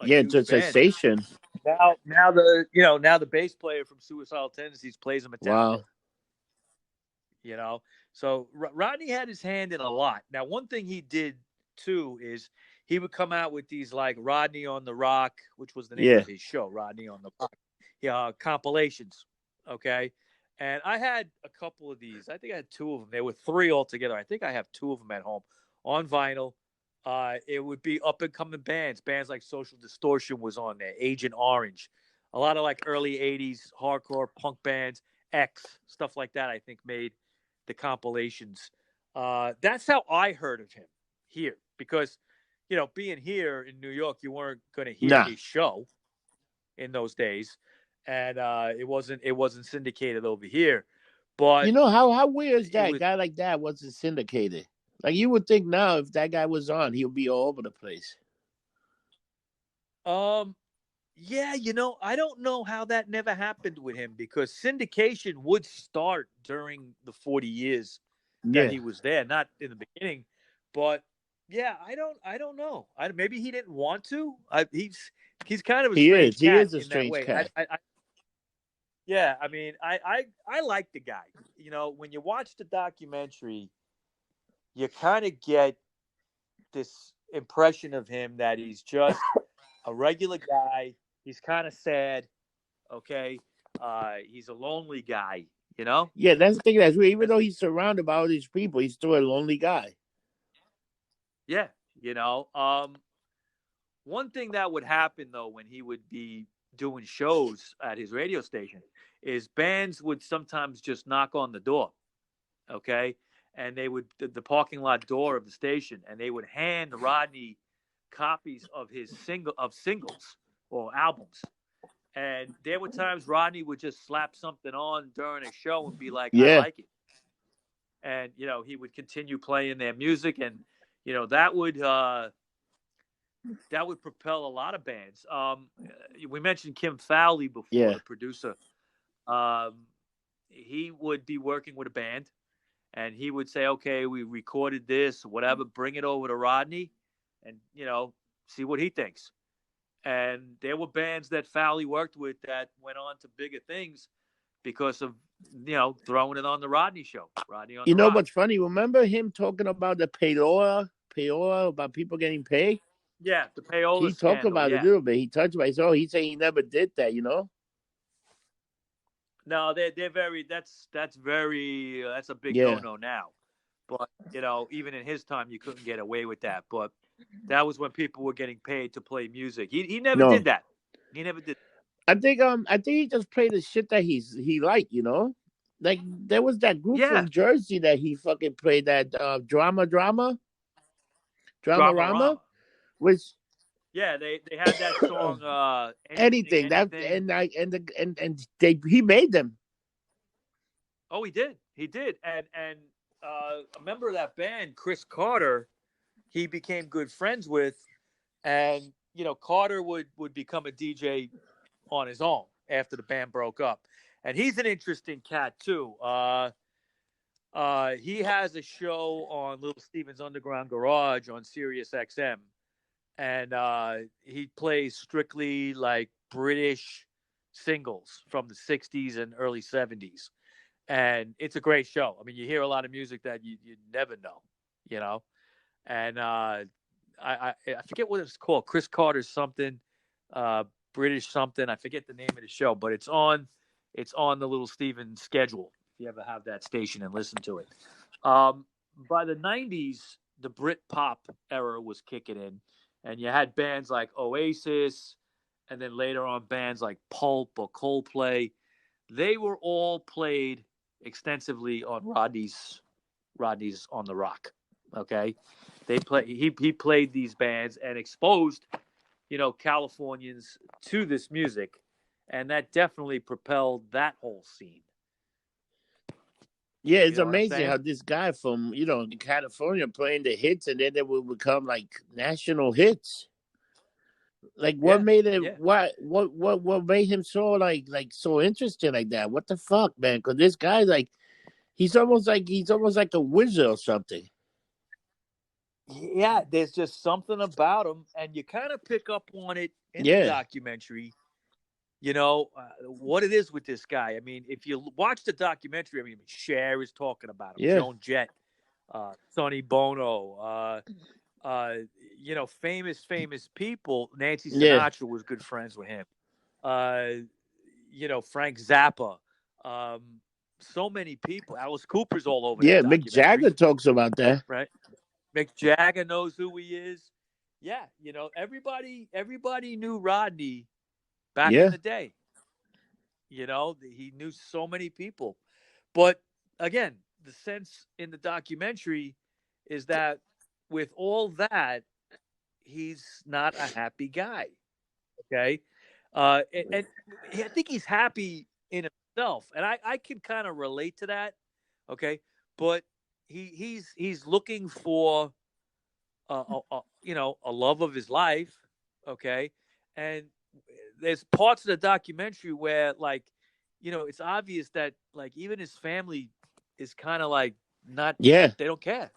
[SPEAKER 2] it's a sensation.
[SPEAKER 1] Now the bass player from Suicidal Tendencies plays him at Town Hall. So Rodney had his hand in a lot. Now, one thing he did too is he would come out with these like Rodney on the Rock, which was the name of his show, Rodney on the Rock, compilations. Okay. And I had a couple of these. I think I had two of them. There were three altogether. I think I have two of them at home on vinyl. It would be up and coming bands like Social Distortion was on there, Agent Orange, a lot of like early 80s hardcore punk bands, X, stuff like that, I think made the compilations. That's how I heard of him here, because, being here in New York, you weren't going to hear his show in those days. And it wasn't syndicated over here. But
[SPEAKER 2] how weird is that? A guy like that wasn't syndicated. Like, you would think now if that guy was on, he would be all over the place.
[SPEAKER 1] Yeah, I don't know how that never happened with him, because syndication would start during the 40 years that he was there, not in the beginning. But yeah, I don't know. Maybe he didn't want to. He's kind of a strange cat.
[SPEAKER 2] He is a
[SPEAKER 1] in
[SPEAKER 2] strange
[SPEAKER 1] that way.
[SPEAKER 2] cat.
[SPEAKER 1] Yeah, I mean, I like the guy. When you watch the documentary, you kind of get this impression of him that he's just a regular guy. He's kind of sad. Okay. He's a lonely guy,
[SPEAKER 2] Yeah, that's the thing. That's weird. Even though he's surrounded by all these people, he's still a lonely guy.
[SPEAKER 1] Yeah. One thing that would happen, though, when he would be doing shows at his radio station is bands would sometimes just knock on the door. Okay. And they would, the parking lot door of the station, and they would hand Rodney copies of his singles or albums. And there were times Rodney would just slap something on during a show and be like, I like it. And, he would continue playing their music, and, that would propel a lot of bands. We mentioned Kim Fowley before, the producer. He would be working with a band, and he would say, okay, we recorded this, whatever, bring it over to Rodney and, see what he thinks. And there were bands that Fowley worked with that went on to bigger things because of, throwing it on the Rodney show. Rodney on the Rock.
[SPEAKER 2] What's funny? Remember him talking about the payola, about people getting paid?
[SPEAKER 1] Yeah, the payola
[SPEAKER 2] He
[SPEAKER 1] scandal,
[SPEAKER 2] talked about it a little bit. He touched about it. So he said he never did that,
[SPEAKER 1] No, they're very. That's a big no now. But even in his time, you couldn't get away with that. But that was when people were getting paid to play music. He never did that. He never did.
[SPEAKER 2] I think he just played the shit that he liked, Like, there was that group from Jersey that he fucking played, that Drama-Rama, which.
[SPEAKER 1] Yeah, they had that song.
[SPEAKER 2] Anything. That and he made them.
[SPEAKER 1] Oh, he did, and a member of that band, Chris Carter, he became good friends with, and Carter would become a DJ on his own after the band broke up, and he's an interesting cat too. He has a show on Little Steven's Underground Garage on Sirius XM, and he plays strictly like British singles from the 60s and early 70s. And it's a great show. I mean, you hear a lot of music that you never know. And I forget what it's called, Chris Carter's something, British something. I forget the name of the show, but it's on the Little Steven schedule if you ever have that station and listen to it. By the 90s, the Brit pop era was kicking in, and you had bands like Oasis, and then later on bands like Pulp or Coldplay. They were all played extensively on Rodney's on the Rock. Okay, he played these bands and exposed Californians to this music, and that definitely propelled that whole scene.
[SPEAKER 2] Yeah, it's amazing how this guy from California playing the hits, and then they will become like national hits. Like, what made it? Yeah. What made him so so interesting like that? What the fuck, man? Because this guy, like, he's almost like a wizard or something.
[SPEAKER 1] Yeah, there's just something about him, and you kind of pick up on it in the documentary. What it is with this guy. I mean, if you watch the documentary, I mean, Cher is talking about him, Joan Jett, Sonny Bono, famous people. Nancy Sinatra was good friends with him. Frank Zappa. So many people. Alice Cooper's all over.
[SPEAKER 2] Yeah, Mick Jagger talks about that.
[SPEAKER 1] Right. Mick Jagger knows who he is. Yeah, everybody knew Rodney back in the day. He knew so many people. But again, the sense in the documentary is that with all that, he's not a happy guy. Okay. And I think he's happy in himself. And I can kind of relate to that. Okay. But he's looking for a love of his life. Okay. And there's parts of the documentary where, like, it's obvious that, like, even his family is kind of like not.
[SPEAKER 2] Yeah,
[SPEAKER 1] they don't care.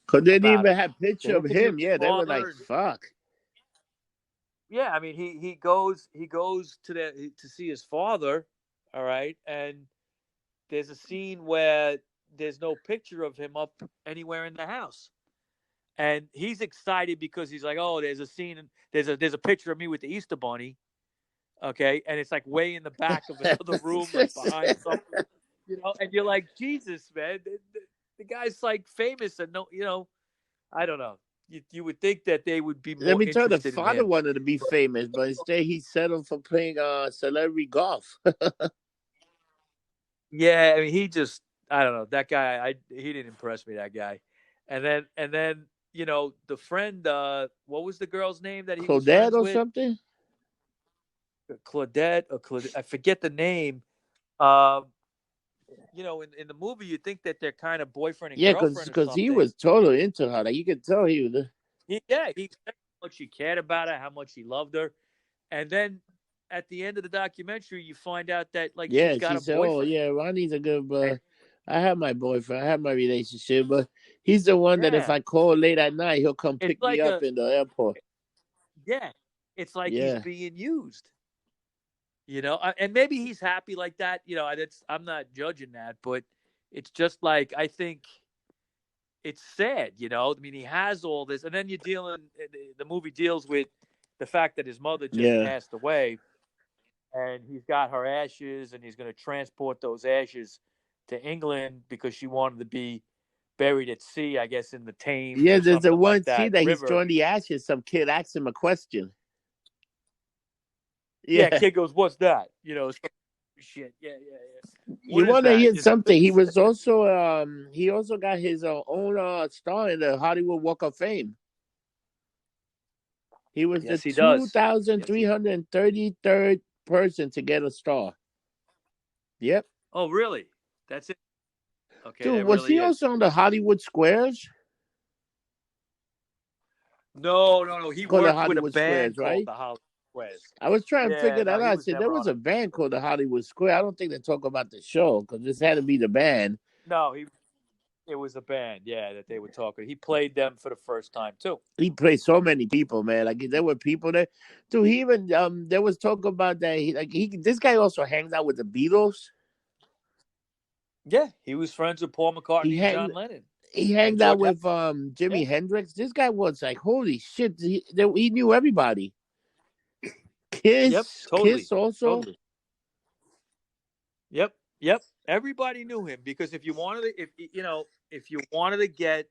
[SPEAKER 2] Because they didn't even have a picture of him. Yeah, they were like, "Fuck."
[SPEAKER 1] Yeah, I mean, he goes to see his father. All right, and there's a scene where there's no picture of him up anywhere in the house. And he's excited because he's like, oh, there's a scene, there's a picture of me with the Easter Bunny, okay, and it's like way in the back of another room, like behind something, and you're like, Jesus, man, the guy's like famous, and I don't know. You would think that they would be more.
[SPEAKER 2] Let me tell you, the
[SPEAKER 1] interested
[SPEAKER 2] father
[SPEAKER 1] in him.
[SPEAKER 2] wanted to be famous, but instead he settled for playing celebrity golf.
[SPEAKER 1] Yeah, I mean, he just, I don't know, that guy. He didn't impress me. That guy, and then. The friend, what was the girl's name that he was friends with?
[SPEAKER 2] Something?
[SPEAKER 1] Claudette or Claudette, I forget the name. In the movie, you think that they're kind of boyfriend and girlfriend.
[SPEAKER 2] Because he was totally into her. Like, you could tell he was.
[SPEAKER 1] He said how much he cared about her, how much he loved her, and then at the end of the documentary, you find out that, like, she's got a boyfriend.
[SPEAKER 2] Oh yeah, Ronnie's a good. I have my boyfriend. I have my relationship, but he's the one that if I call late at night, he'll come pick me up in the airport.
[SPEAKER 1] Yeah, it's like he's being used. And maybe he's happy like that. I'm not judging that, but it's just like, I think it's sad. I mean, he has all this, and then the movie deals with the fact that his mother just passed away, and he's got her ashes, and he's going to transport those ashes to England because she wanted to be buried at sea, I guess, in the Thames.
[SPEAKER 2] Yeah, there's a one scene that he's throwing the ashes. Some kid asks him a question.
[SPEAKER 1] Yeah, kid goes, "What's that?" Shit. Yeah.
[SPEAKER 2] You want to hear something? He was also he also got his own star in the Hollywood Walk of Fame. He was the 2,333rd person to get a star. Yep.
[SPEAKER 1] Oh, really? That's it. Okay.
[SPEAKER 2] Dude, was he also on the Hollywood Squares?
[SPEAKER 1] No. He
[SPEAKER 2] Called the
[SPEAKER 1] worked with a
[SPEAKER 2] Hollywood
[SPEAKER 1] band
[SPEAKER 2] Squares,
[SPEAKER 1] called
[SPEAKER 2] right?
[SPEAKER 1] the Hollywood Squares.
[SPEAKER 2] I was trying to
[SPEAKER 1] Yeah,
[SPEAKER 2] figure
[SPEAKER 1] no,
[SPEAKER 2] that
[SPEAKER 1] he
[SPEAKER 2] out. I
[SPEAKER 1] was
[SPEAKER 2] said there
[SPEAKER 1] never
[SPEAKER 2] was
[SPEAKER 1] on a.
[SPEAKER 2] a band called the Hollywood Square. I don't think they talk about the show because this had to be the band.
[SPEAKER 1] No, it was a band. Yeah, that they were talking. He played them for the first time too.
[SPEAKER 2] He played so many people, man. Like there were people there. Dude, he even there was talk about that. This guy also hangs out with the Beatles.
[SPEAKER 1] Yeah, he was friends with Paul
[SPEAKER 2] He
[SPEAKER 1] McCartney and
[SPEAKER 2] hanged
[SPEAKER 1] John Lennon
[SPEAKER 2] he
[SPEAKER 1] and
[SPEAKER 2] hanged out
[SPEAKER 1] George.
[SPEAKER 2] with
[SPEAKER 1] Yeah.
[SPEAKER 2] Jimi Hendrix. This guy was like, holy shit. He knew everybody.
[SPEAKER 1] Yep.
[SPEAKER 2] Kiss
[SPEAKER 1] Totally.
[SPEAKER 2] also.
[SPEAKER 1] Totally. Yep. Everybody knew him because if you wanted to, if you wanted to get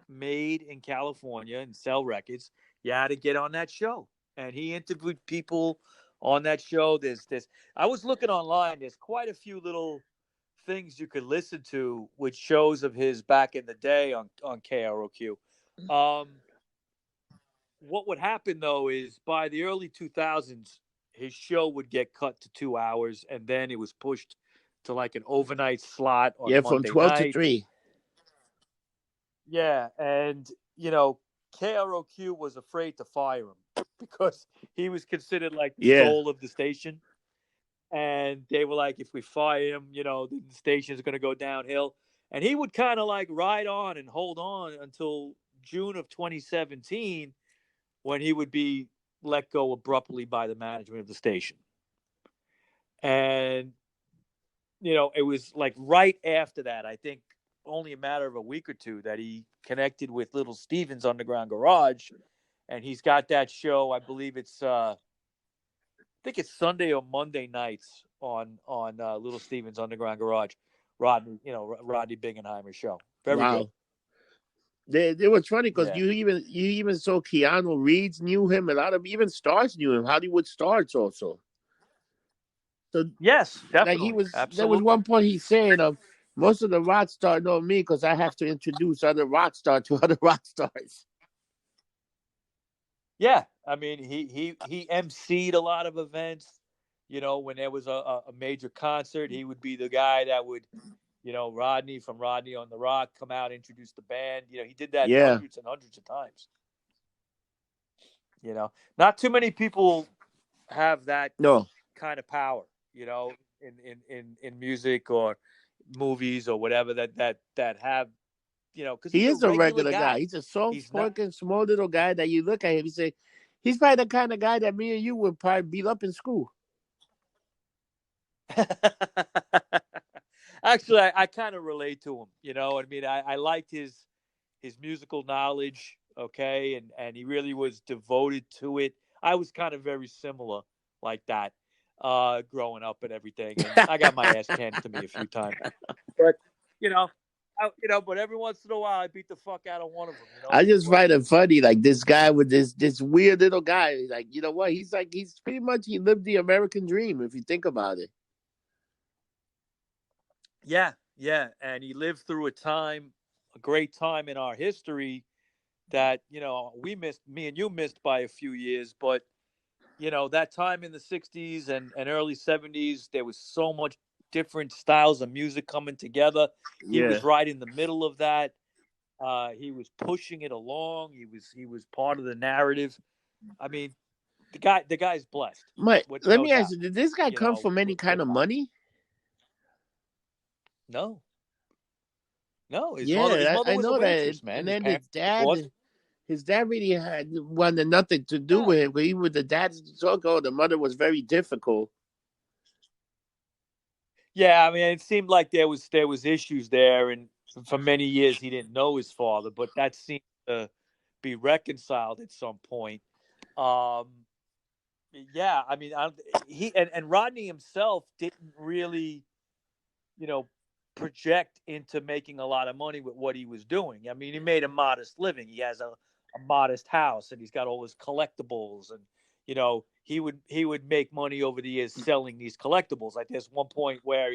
[SPEAKER 1] made in California and sell records, you had to get on that show. And he interviewed people on that show. There's I was looking online. There's quite a few little things you could listen to with shows of his back in the day on KROQ. Um, what would happen though is by the early 2000s, his show would get cut to 2 hours, and then it was pushed to like an overnight slot on
[SPEAKER 2] Yeah, from
[SPEAKER 1] Monday
[SPEAKER 2] 12 to
[SPEAKER 1] nights.
[SPEAKER 2] 3.
[SPEAKER 1] Yeah, and KROQ was afraid to fire him because he was considered like the
[SPEAKER 2] Yeah.
[SPEAKER 1] soul of the station, and they were like, if we fire him, the station's going to go downhill. And he would kind of like ride on and hold on until June of 2017, when he would be let go abruptly by the management of the station. And it was like right after that, I think only a matter of a week or two, that he connected with Little Steven's Underground Garage, and he's got that show. I believe it's I think it's Sunday or Monday nights on Little Steven's Underground Garage. Rodney Bingenheimer show. Very
[SPEAKER 2] Wow.
[SPEAKER 1] good.
[SPEAKER 2] They was funny because
[SPEAKER 1] Yeah.
[SPEAKER 2] you even saw Keanu Reeves knew him. A lot of even stars knew him. Hollywood stars also. So
[SPEAKER 1] Yes,
[SPEAKER 2] like
[SPEAKER 1] definitely.
[SPEAKER 2] there was
[SPEAKER 1] Absolutely.
[SPEAKER 2] one point he said most of the rock stars know me because I have to introduce other rock stars to other rock stars.
[SPEAKER 1] Yeah, I mean, he emceed a lot of events. When there was a major concert, he would be the guy that would, Rodney from Rodney on the Rock come out, introduce the band. He did that
[SPEAKER 2] Yeah.
[SPEAKER 1] hundreds and hundreds of times. Not too many people have that
[SPEAKER 2] No.
[SPEAKER 1] kind of power. In music or movies or whatever that have. Because
[SPEAKER 2] He
[SPEAKER 1] he's a
[SPEAKER 2] is a
[SPEAKER 1] regular
[SPEAKER 2] regular
[SPEAKER 1] guy.
[SPEAKER 2] guy. He's a soft
[SPEAKER 1] He's not.
[SPEAKER 2] spoken, small little guy that you look at him, you say, he's probably the kind of guy that me and you would probably beat up in school.
[SPEAKER 1] Actually, I kind of relate to him. I mean, I liked his musical knowledge, okay, and he really was devoted to it. I was kind of very similar like that, growing up and everything. And I got my ass handed to me a few times, but you know, but every once in a while, I beat the fuck out of one of them.
[SPEAKER 2] I just find it funny, like this guy with this weird little guy. Like, you know what? He's pretty much he lived the American dream if you think about it.
[SPEAKER 1] Yeah, and he lived through a great time in our history that we missed, me and you missed by a few years, but that time in the 60s and early 70s, there was so much different styles of music coming together. He
[SPEAKER 2] Yeah.
[SPEAKER 1] was right in the middle of that. He was pushing it along. He was part of the narrative. I mean, the guy's blessed.
[SPEAKER 2] Mike,
[SPEAKER 1] With
[SPEAKER 2] let
[SPEAKER 1] no
[SPEAKER 2] me
[SPEAKER 1] doubt.
[SPEAKER 2] ask you, did this guy come from any kind of money?
[SPEAKER 1] No. His
[SPEAKER 2] Yeah,
[SPEAKER 1] mother
[SPEAKER 2] I
[SPEAKER 1] was a
[SPEAKER 2] know
[SPEAKER 1] waitress,
[SPEAKER 2] that.
[SPEAKER 1] man.
[SPEAKER 2] And then his dad really had wanted nothing to do
[SPEAKER 1] Yeah.
[SPEAKER 2] with him. But even with the dad's talk, the mother was very difficult.
[SPEAKER 1] Yeah, I mean, it seemed like there was issues there, and for many years he didn't know his father, but that seemed to be reconciled at some point. Yeah, I mean, he and Rodney himself didn't really, project into making a lot of money with what he was doing. I mean, he made a modest living. He has a modest house, and he's got all his collectibles, and he would make money over the years selling these collectibles. Like there's one point where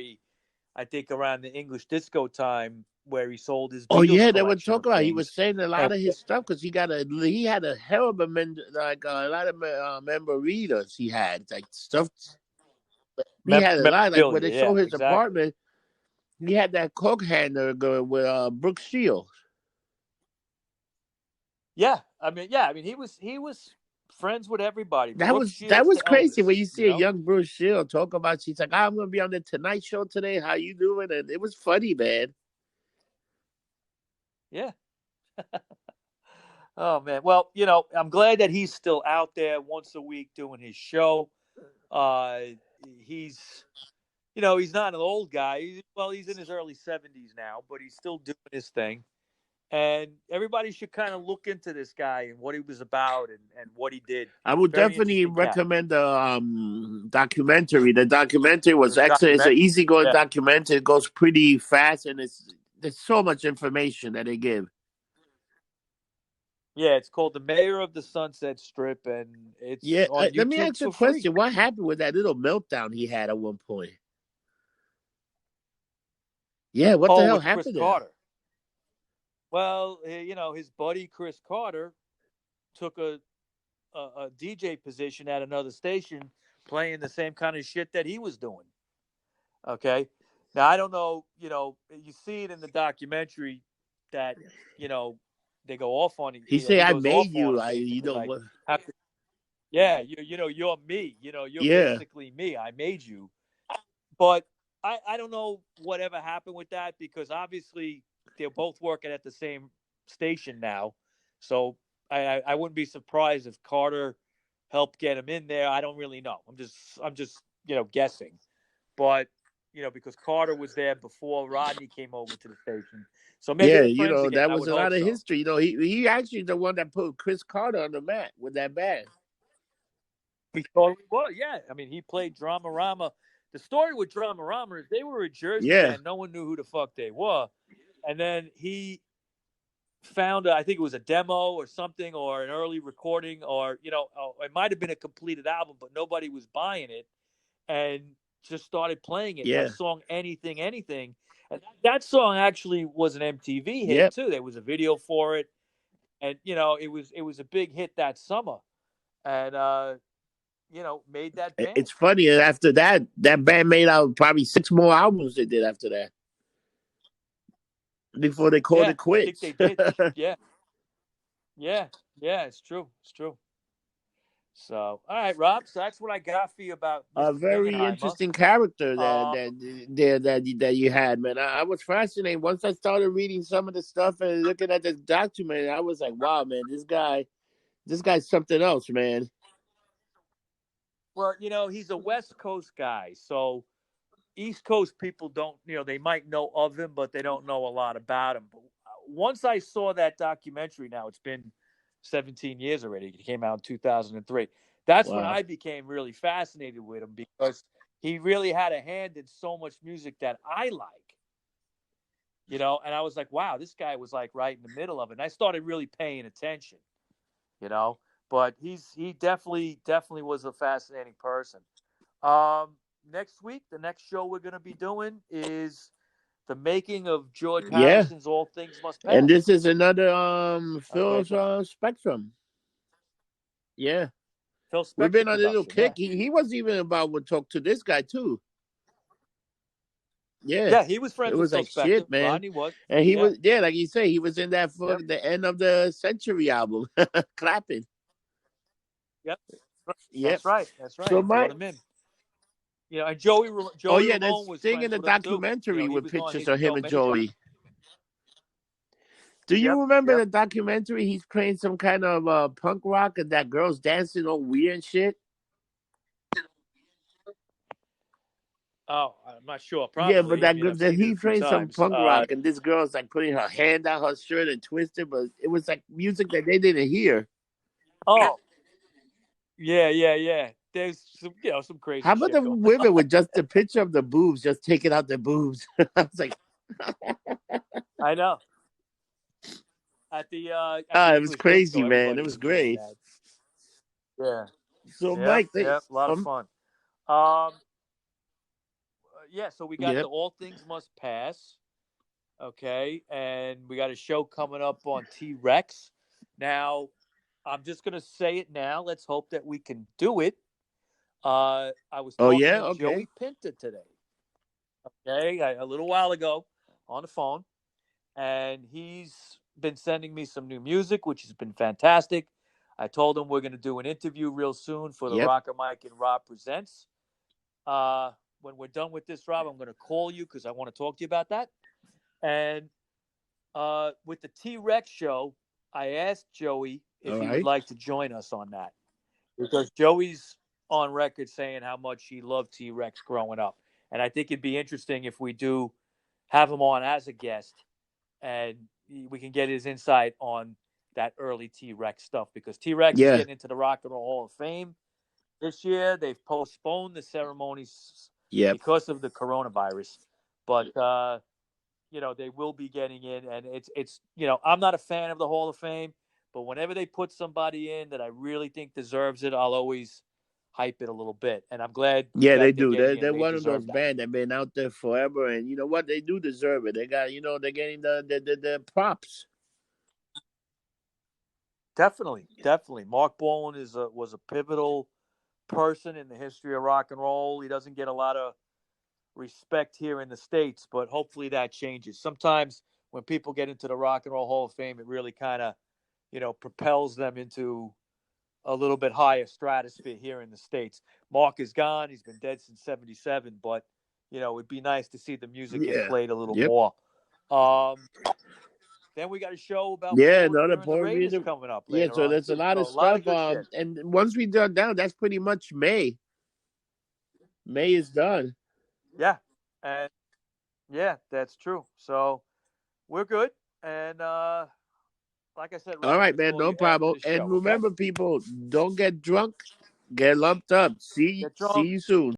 [SPEAKER 1] I think around the English disco time, where he sold his Beatles
[SPEAKER 2] Yeah, they would
[SPEAKER 1] collection
[SPEAKER 2] talk
[SPEAKER 1] of
[SPEAKER 2] about.
[SPEAKER 1] things.
[SPEAKER 2] He was saying a lot of his stuff because he had a hell of a a lot of memoritas. He had like stuff. He had a lot. Like when they show his apartment, he had that coke handler going with Brooke Shields.
[SPEAKER 1] Yeah, I mean, yeah, I mean, he was friends with everybody.
[SPEAKER 2] That
[SPEAKER 1] Brooke
[SPEAKER 2] was that
[SPEAKER 1] Shields
[SPEAKER 2] was
[SPEAKER 1] to
[SPEAKER 2] crazy when
[SPEAKER 1] Elvis,
[SPEAKER 2] you
[SPEAKER 1] you
[SPEAKER 2] see a
[SPEAKER 1] know?
[SPEAKER 2] young Bruce Shield talk about. She's like, "I'm gonna be on the Tonight Show today. How you doing?" And it was funny, man.
[SPEAKER 1] Yeah. Oh man. Well, you know, I'm glad that he's still out there once a week doing his show. Uh, he's, you know, he's not an old guy. He's in his early 70s now, but he's still doing his thing. And everybody should kind of look into this guy and what he was about and what he did.
[SPEAKER 2] I would
[SPEAKER 1] Very
[SPEAKER 2] definitely
[SPEAKER 1] interesting cat.
[SPEAKER 2] recommend the documentary. The documentary was
[SPEAKER 1] The
[SPEAKER 2] excellent. It's an
[SPEAKER 1] documentary.
[SPEAKER 2] easygoing
[SPEAKER 1] Yeah.
[SPEAKER 2] documentary. It goes pretty fast, and there's so much information that they give.
[SPEAKER 1] Yeah, it's called The Mayor of the Sunset Strip, and it's
[SPEAKER 2] Yeah,
[SPEAKER 1] on
[SPEAKER 2] let me
[SPEAKER 1] YouTube
[SPEAKER 2] ask you a
[SPEAKER 1] for free.
[SPEAKER 2] question. What happened with that little meltdown he had at one point? Yeah, what the
[SPEAKER 1] Oh,
[SPEAKER 2] hell
[SPEAKER 1] with Chris
[SPEAKER 2] happened there?
[SPEAKER 1] Carter. Well, you know, his buddy Chris Carter took a DJ position at another station playing the same kind of shit that he was doing. Okay. Now, I don't know, you know, you see it in the documentary that, you know, they go off on
[SPEAKER 2] He
[SPEAKER 1] you know,
[SPEAKER 2] say,
[SPEAKER 1] he
[SPEAKER 2] "I
[SPEAKER 1] goes off
[SPEAKER 2] made
[SPEAKER 1] on
[SPEAKER 2] you."
[SPEAKER 1] him basically like,
[SPEAKER 2] What?
[SPEAKER 1] have to, yeah, you know, you're me, you know, you're
[SPEAKER 2] Yeah,
[SPEAKER 1] basically me. I made you. But I don't know whatever happened with that because obviously they're both working at the same station now. So I wouldn't be surprised if Carter helped get him in there. I don't really know. I'm just you know guessing. But you know because Carter was there before Rodney came over to the station. So maybe
[SPEAKER 2] yeah.
[SPEAKER 1] they're friends again.
[SPEAKER 2] That
[SPEAKER 1] I
[SPEAKER 2] was
[SPEAKER 1] would
[SPEAKER 2] a lot
[SPEAKER 1] hope
[SPEAKER 2] of
[SPEAKER 1] so.
[SPEAKER 2] history. He actually the one that put Chris Carter on the map with that band.
[SPEAKER 1] He totally was. Yeah. I mean, he played Dramarama. The story with Dramarama is they were a Jersey
[SPEAKER 2] Yeah,
[SPEAKER 1] band. No one knew who the fuck they were. And then he found, I think it was a demo or something, or an early recording, or, you know, it might have been a completed album, but nobody was buying it and just started playing it. That
[SPEAKER 2] yeah,
[SPEAKER 1] song, Anything, Anything. And that song actually was an MTV hit,
[SPEAKER 2] yep.
[SPEAKER 1] too. There was a video for it. And, you know, it was a big hit that summer. And, you know, made that band.
[SPEAKER 2] It's funny. After that, that band made out probably 6 more albums they did after that before they called
[SPEAKER 1] Yeah,
[SPEAKER 2] it
[SPEAKER 1] I think
[SPEAKER 2] quits.
[SPEAKER 1] they did. Yeah, yeah, yeah. It's true. It's true. So, all right, Rob. So that's what I got for you about
[SPEAKER 2] A
[SPEAKER 1] Mr.
[SPEAKER 2] very
[SPEAKER 1] Bingenheimer.
[SPEAKER 2] interesting character
[SPEAKER 1] Uh,
[SPEAKER 2] that you had, man. I was fascinated once I started reading some of the stuff and looking at this document. I was like, wow, man, this guy's something else, man.
[SPEAKER 1] well, you know, he's a West Coast guy, so East Coast people don't, you know, they might know of him, but they don't know a lot about him. But once I saw that documentary, now it's been 17 years already. It came out in 2003. That's when
[SPEAKER 2] Wow.
[SPEAKER 1] I became really fascinated with him because he really had a hand in so much music that I like, you know. And I was like, wow, this guy was like right in the middle of it. And I started really paying attention, you know. But he definitely was a fascinating person. Um, Next week, the next show we're going to be doing is the making of George
[SPEAKER 2] Yeah.
[SPEAKER 1] Harrison's "All Things Must
[SPEAKER 2] And
[SPEAKER 1] Pass."
[SPEAKER 2] this is another
[SPEAKER 1] Okay,
[SPEAKER 2] Phil's Spectrum. Yeah.
[SPEAKER 1] Phil
[SPEAKER 2] We've
[SPEAKER 1] Spector
[SPEAKER 2] been on a little
[SPEAKER 1] production. Yeah,
[SPEAKER 2] kick. He was even about to talk to this guy too. Yeah.
[SPEAKER 1] yeah, he was
[SPEAKER 2] It
[SPEAKER 1] friends with
[SPEAKER 2] was
[SPEAKER 1] Phil
[SPEAKER 2] like
[SPEAKER 1] Spector.
[SPEAKER 2] shit, man.
[SPEAKER 1] Rodney was.
[SPEAKER 2] And he
[SPEAKER 1] Yeah,
[SPEAKER 2] was, yeah, like you say, he was in that for
[SPEAKER 1] yep,
[SPEAKER 2] the end of the Century album, clapping.
[SPEAKER 1] yep.
[SPEAKER 2] Yep.
[SPEAKER 1] That's right. That's right.
[SPEAKER 2] So
[SPEAKER 1] He brought
[SPEAKER 2] my,
[SPEAKER 1] him in. You know, and
[SPEAKER 2] oh
[SPEAKER 1] Joey
[SPEAKER 2] yeah,
[SPEAKER 1] Ramone
[SPEAKER 2] there's
[SPEAKER 1] was
[SPEAKER 2] thing in
[SPEAKER 1] friends
[SPEAKER 2] the
[SPEAKER 1] with him too. You know,
[SPEAKER 2] documentary
[SPEAKER 1] he
[SPEAKER 2] with
[SPEAKER 1] was on
[SPEAKER 2] pictures
[SPEAKER 1] his
[SPEAKER 2] of him
[SPEAKER 1] show
[SPEAKER 2] and
[SPEAKER 1] many times.
[SPEAKER 2] Joey. Do you
[SPEAKER 1] Yep,
[SPEAKER 2] remember
[SPEAKER 1] yep.
[SPEAKER 2] the documentary? He's playing some kind of punk rock and that girl's dancing all weird and shit.
[SPEAKER 1] Oh, I'm not sure.
[SPEAKER 2] Yeah, but
[SPEAKER 1] Probably. I mean, I've seen it a
[SPEAKER 2] he
[SPEAKER 1] few
[SPEAKER 2] played some
[SPEAKER 1] times.
[SPEAKER 2] punk rock and this girl's like putting her hand down her shirt and twisting, but it was like music that they didn't hear.
[SPEAKER 1] Oh, yeah, yeah, yeah. There's some, you know, some
[SPEAKER 2] How
[SPEAKER 1] crazy
[SPEAKER 2] about
[SPEAKER 1] shit
[SPEAKER 2] the
[SPEAKER 1] going.
[SPEAKER 2] women with just the picture of the boobs, just taking out the boobs? I was like,
[SPEAKER 1] I know. At the
[SPEAKER 2] it was
[SPEAKER 1] English
[SPEAKER 2] crazy,
[SPEAKER 1] disco,
[SPEAKER 2] man.
[SPEAKER 1] everybody
[SPEAKER 2] It was
[SPEAKER 1] was doing
[SPEAKER 2] great.
[SPEAKER 1] that. Yeah.
[SPEAKER 2] So,
[SPEAKER 1] Yep.
[SPEAKER 2] Mike,
[SPEAKER 1] Yep. A lot of fun. Um. Yeah. So we got the
[SPEAKER 2] yep.
[SPEAKER 1] All Things Must Pass. Okay, and we got a show coming up on T Rex. Now, I'm just gonna say it now. Let's hope that we can do it. I was
[SPEAKER 2] Oh,
[SPEAKER 1] talking
[SPEAKER 2] yeah,
[SPEAKER 1] to
[SPEAKER 2] okay.
[SPEAKER 1] Joey Pinta today. Okay, a little while ago on the phone, and he's been sending me some new music, which has been fantastic. I told him we're going to do an interview real soon for the
[SPEAKER 2] Yep.
[SPEAKER 1] Rocker Mike and Rob Presents. When we're done with this, Rob, I'm going to call you because I want to talk to you about that. And with the T-Rex show, I asked Joey if he would like to join us on that, because Joey's on record saying how much he loved T-Rex growing up. And I think it'd be interesting if we do have him on as a guest and we can get his insight on that early T-Rex stuff, because T-Rex is getting into the Rock and Roll Hall of Fame this year. They've postponed the ceremonies because of the coronavirus, but they will be getting in, and it's I'm not a fan of the Hall of Fame, but whenever they put somebody in that I really think deserves it, I'll always hype it a little bit, and I'm glad.
[SPEAKER 2] Yeah, they do. They're one of those bands that have been out there forever, and you know what? They do deserve it. They got, they're getting the props.
[SPEAKER 1] Definitely. Mark Bolan was a pivotal person in the history of rock and roll. He doesn't get a lot of respect here in the States, but hopefully that changes. Sometimes when people get into the Rock and Roll Hall of Fame, it really kind of, propels them into a little bit higher stratosphere here in the States. Mark is gone. He's been dead since 1977, but, it'd be nice to see the music get played a little more. Then we got a show about
[SPEAKER 2] another
[SPEAKER 1] the Raiders coming up later
[SPEAKER 2] so
[SPEAKER 1] on.
[SPEAKER 2] there's a lot of stuff. And once we done down, that's pretty much May. May is done.
[SPEAKER 1] Yeah, and that's true. So we're good, and like I said, Rob,
[SPEAKER 2] all right, man, no problem. And remember, people, don't get drunk, get lumped up. See you soon.